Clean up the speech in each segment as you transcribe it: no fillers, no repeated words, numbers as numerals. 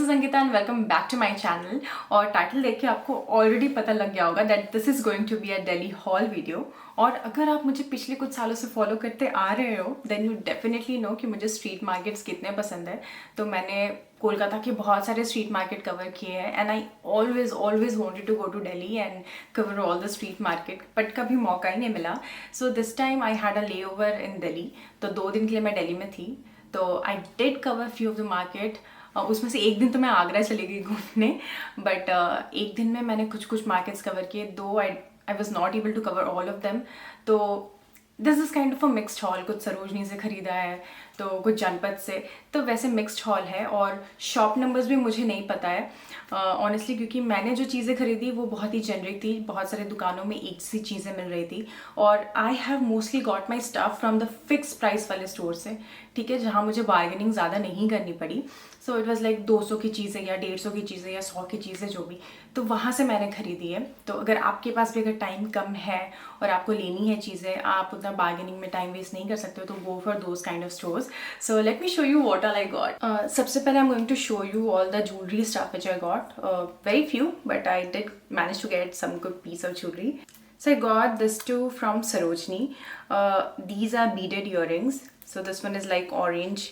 Is Ankita and welcome back to my channel. और title देख के आपको ऑलरेडी पता लग गया होगा that this is going to be a Delhi haul video. और अगर आप मुझे पिछले कुछ सालों से फॉलो करते आ रहे हो देन यू डेफिनेटली नो कि मुझे स्ट्रीट मार्केट्स कितने पसंद है। तो मैंने कोलकाता के बहुत सारे स्ट्रीट मार्केट कवर किए हैं and I always wanted to go to Delhi and cover all the street market, but कभी मौका ही नहीं मिला। So this time I had a layover इन दिल्ली, तो 2 दिन के लिए मैं दिल्ली में थी। तो I did cover few of the market. उसमें से एक दिन तो मैं आगरा चली गई घूमने, बट एक दिन में मैंने कुछ मार्केट्स कवर किए, though I was not able to cover all of them. तो this is kind of a mixed haul, कुछ सरोजनी से ख़रीदा है तो कुछ जनपद से, तो वैसे मिक्सड हॉल है। और शॉप नंबर्स भी मुझे नहीं पता है ऑनेस्टली, क्योंकि मैंने जो चीज़ें खरीदी वो बहुत ही जेनरिक थी, बहुत सारे दुकानों में एक सी चीज़ें मिल रही थी। और I have mostly got my stuff from the fix price वाले स्टोर से, ठीक है, जहाँ मुझे बार्गेनिंग ज़्यादा नहीं करनी पड़ी। सो इट वॉज़ लाइक 200 की चीज़ें या 150 की चीज़ें या 100 की चीज़ें जो भी, तो वहाँ से मैंने खरीदी है। तो अगर आपके पास भी अगर टाइम कम है और आपको लेनी है चीज़ें, आप उतना बार्गेनिंग में टाइम वेस्ट नहीं कर सकते हो, तो go for those kind of stores. So let me show you what all I got. सबसे पहले I am going to show you all the jewelry stuff which I got. Very few, but I did manage to get some good piece of jewelry. So I got this two from Sarojini. These are beaded earrings. So this one is like orange.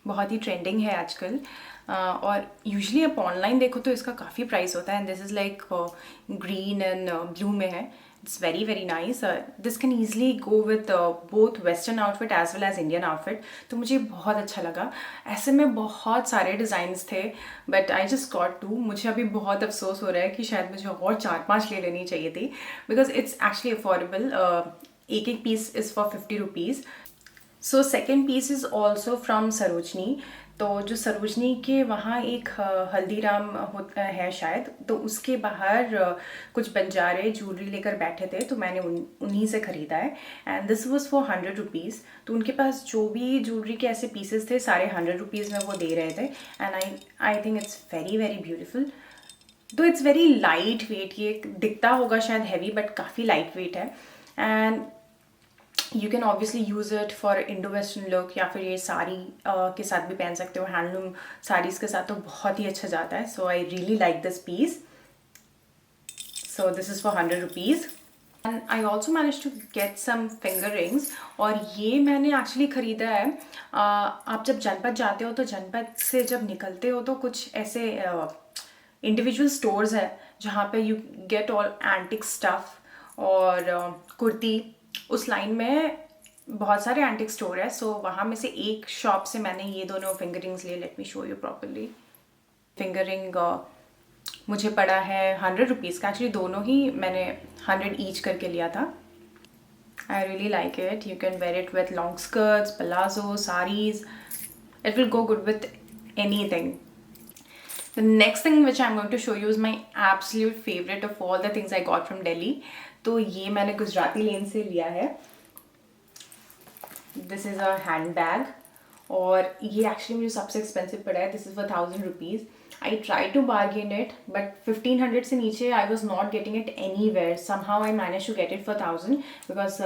बहुत ही trending है आजकल। और usually आप online देखो तो इसका काफ़ी price होता है, and this is like green and blue में है। It's very very nice. This can easily go with both western outfit as well as Indian outfit, तो मुझे बहुत अच्छा लगा। ऐसे में बहुत सारे डिज़ाइंस थे, बट आई जस्ट गॉट 2। मुझे अभी बहुत अफसोस हो रहा है कि शायद मुझे और 4-5 ले लेनी चाहिए थी, बिकॉज इट्स एक्चुअली अफोर्डेबल। एक piece is for 50 rupees. So second piece is also from Sarojini. तो जो सरोजनी के वहाँ एक हल्दीराम होता है शायद, तो उसके बाहर कुछ बंजारे ज्वेलरी लेकर बैठे थे, तो मैंने उन्हीं से ख़रीदा है। And this was for 100 rupees. तो उनके पास जो भी ज्वेलरी के ऐसे पीसेस थे सारे 100 रुपीज़ में वो दे रहे थे, and I think it's very very beautiful. तो इट्स वेरी लाइट वेट, ये दिखता होगा शायद हैवी, बट काफ़ी लाइट वेट है। And you can obviously use it for Indo western look, या फिर ये साड़ी के साथ भी पहन सकते हो, हैंडलूम साड़ीज़ के साथ तो बहुत ही अच्छा जाता है। So I really like this piece. So this is for 100 rupees. And I also manage to get some finger rings, और ये मैंने एक्चुअली ख़रीदा है। आप जब जनपद जाते हो तो जनपद से जब निकलते हो तो कुछ ऐसे इंडिविजुअल स्टोर्स है जहाँ पे you get all antique stuff और कुर्ती। उस लाइन में बहुत सारे एंटिक स्टोर है, सो वहाँ में से एक शॉप से मैंने ये दोनों फिंगर रिंग्स लिए। Late me show you properly. Finger ring मुझे पड़ा है 100 रुपीज़ का। एक्चुअली दोनों ही मैंने 100 ईच करके लिया था। आई really like it. You can wear it with long skirts, palazzo, saris. It will go good with anything. The next thing which I'm going to show you is my absolute favorite of all the things I got from Delhi. तो ये मैंने गुजराती लेन से लिया है। This is a handbag, और ये actually मुझे सबसे एक्सपेंसिव पड़ा है। This is for 1000 rupees. I try to bargain it, but 1500 से नीचे I was not getting it anywhere. Somehow I manage to get it for 1000, because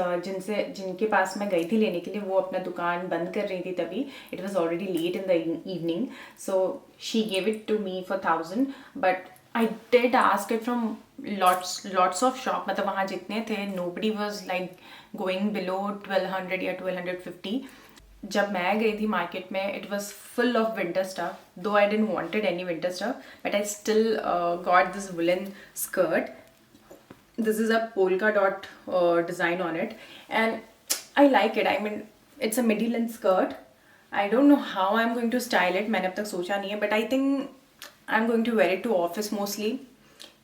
जिनके पास मैं गई थी लेने के लिए वो अपना दुकान बंद कर रही थी तभी। It was already late in the evening, so she gave it to me for 1000, but I did ask it from lots of shop. मतलब वहाँ जितने थे nobody was like going below 1200 या 1250। जब मैं गई थी मार्केट में it was full of winter stuff, though I didn't wanted any winter stuff, but I still got this woollen skirt. This is a polka dot design on it, and I like it. I mean, it's a midi length skirt. I don't know how I'm going to style it. मैंने अब तक सोचा नहीं है, but I think I'm going to wear it to office mostly,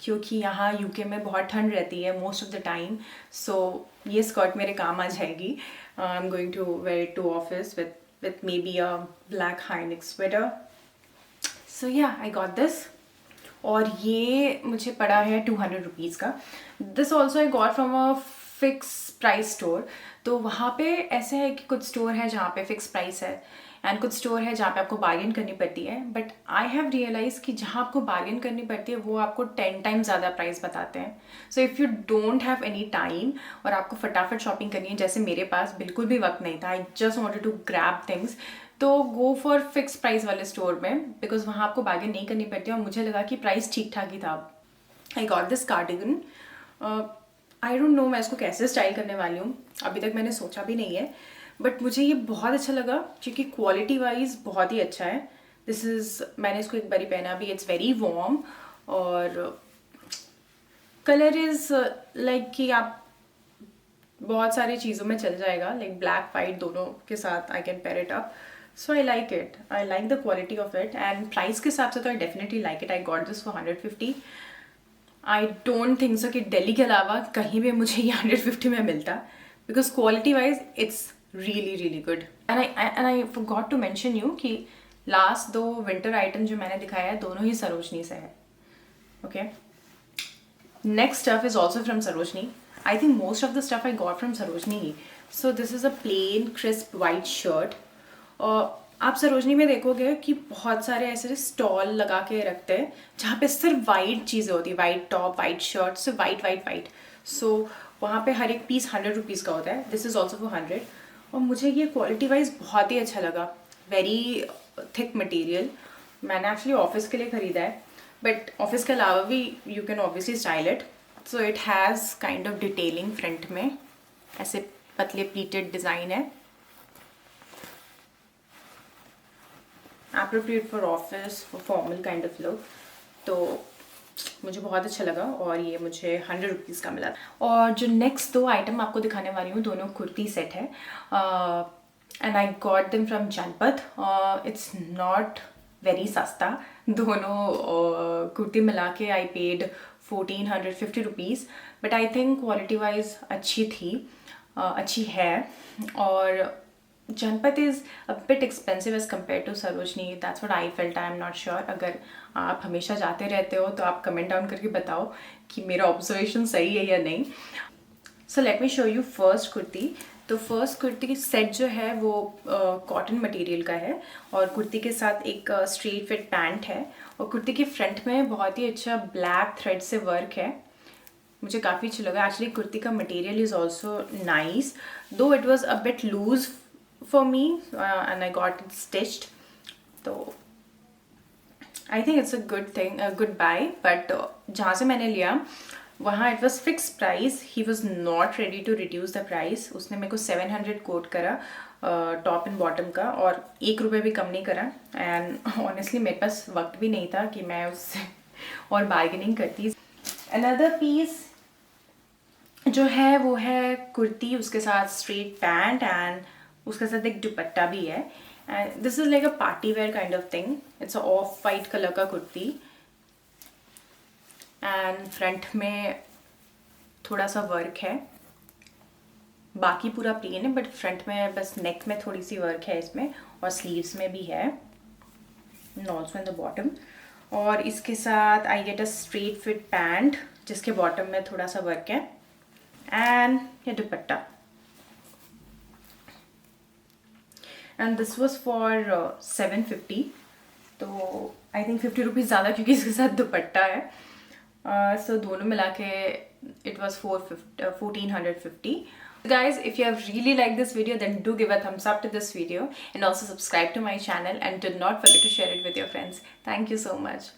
क्योंकि यहाँ UK में बहुत ठंड रहती है most of the time. So ये स्कर्ट मेरे काम आ जाएगी। I am going to wear it to office with maybe a black high neck sweater. So yeah I got this, और ये मुझे पड़ा है 200 रुपीज़ का। This also I got from a fix price store. तो वहाँ पे ऐसे है कि कुछ स्टोर है जहाँ पे फिक्स प्राइस है, एंड कुछ स्टोर है जहाँ पे आपको बार्गेन करनी पड़ती है। बट आई हैव रियलाइज कि जहाँ आपको बार्गेन करनी पड़ती है वो आपको 10 टाइम्स ज़्यादा प्राइस बताते हैं। So if you don't have any time और आपको फटाफट शॉपिंग करनी है, जैसे मेरे पास बिल्कुल भी वक्त नहीं था, I just wanted to grab things, तो गो फॉर फिक्स प्राइस वाले स्टोर में, बिकॉज वहाँ आपको बार्गेन नहीं करनी पड़ती है और मुझे लगा कि प्राइस ठीक ठाक ही था. I got this cardigan. I don't know मैं इसको कैसे स्टाइल करने वाली हूँ, अभी तक मैंने सोचा भी नहीं है, बट मुझे ये बहुत अच्छा लगा क्योंकि क्वालिटी वाइज बहुत ही अच्छा है. दिस इज़, मैंने इसको एक बारी पहना भी, इट्स वेरी वार्म और कलर इज़ लाइक कि आप बहुत सारी चीज़ों में चल जाएगा, लाइक ब्लैक वाइट दोनों के साथ I can pair it up. So I like it, I like the quality of it and price के हिसाब से तो I definitely like it. I got this for 150. I don't think so कि दिल्ली के अलावा कहीं भी मुझे ये 150 में मिलता, because quality wise it's really really good. And I forgot to mention you कि लास्ट 2 विंटर आइटम जो मैंने दिखाया है दोनों ही सरोजनी से है. Okay, next stuff is also from Sarojini. I think most of the stuff I got from Sarojini. So this is a plain crisp white shirt. आप सरोजनी में देखोगे कि बहुत सारे ऐसे स्टॉल लगा के रखते हैं जहाँ पे सिर्फ वाइट चीज़ें होती है, वाइट टॉप, वाइट शर्ट, सिर्फ वाइट वाइट वाइट. सो वहाँ पे हर एक पीस 100 रुपीज़ का होता है. This is also for 100. और मुझे ये क्वालिटी वाइज बहुत ही अच्छा लगा. Very thick material. मैंने एक्चुअली ऑफिस के लिए ख़रीदा है, बट ऑफिस के अलावा भी you can obviously style it. So it has kind of detailing front में, ऐसे पतले प्लीटेड डिज़ाइन है. Appropriate for office, for formal kind of look. तो मुझे बहुत अच्छा लगा और ये मुझे 100 रुपीज़ का मिला. और जो नेक्स्ट 2 आइटम आपको दिखाने वाली हूँ दोनों कुर्ती सेट है and I got them from Janpath. It's not very सस्ता. दोनों कुर्ती मिला के I paid 1450 rupees, but I think quality wise अच्छी थी, अच्छी है. और Janpath is a bit expensive as compare to Sarojini. That's what I felt. I am not sure. अगर आप हमेशा जाते रहते हो तो आप कमेंट डाउन करके बताओ कि मेरा ऑब्जर्वेशन सही है या नहीं. सो let me show you first kurti. तो फर्स्ट कुर्ती की सेट जो है वो कॉटन मटेरियल का है और कुर्ती के साथ एक स्ट्रेट फिट पैंट है और कुर्ती के फ्रंट में बहुत ही अच्छा ब्लैक थ्रेड से वर्क है. मुझे काफ़ी अच्छा लगा. एक्चुअली कुर्ती का material is also nice, though it was a bit loose for me and I got it stitched. तो I think it's a good thing, good buy. But जहाँ से मैंने लिया वहाँ it was fix price. He was not ready to reduce the price. उसने मेरे को 700 coat करा टॉप एंड बॉटम का और 1 रुपये भी कम नहीं करा. एंड ऑनेस्टली मेरे पास वक्त भी नहीं था कि मैं उससे और बार्गेनिंग करती. अनदर पीस जो है वो है कुर्ती, उसके साथ स्ट्रेट पैंट एंड उसके साथ एक दुपट्टा भी है. And this is like a party wear kind of thing. It's a of white colour का कुर्ती एंड फ्रंट में थोड़ा सा वर्क है, बाकी पूरा प्लेन है, बट फ्रंट में बस नेक में थोड़ी सी वर्क है इसमें और स्लीव्स में भी है, ऑल्सो इन द बॉटम. और इसके साथ I get a straight fit pant जिसके बॉटम में थोड़ा सा वर्क है एंड ये दुपट्टा. And this was for 750. तो आई थिंक 50 रुपीज़ ज़्यादा क्योंकि इसके साथ दुपट्टा है. So दोनों मिला के it was 1450. Guys, if you have really liked this video, then do give a thumbs up to this video and also subscribe to my channel and do not forget to share it with your friends. Thank you so much.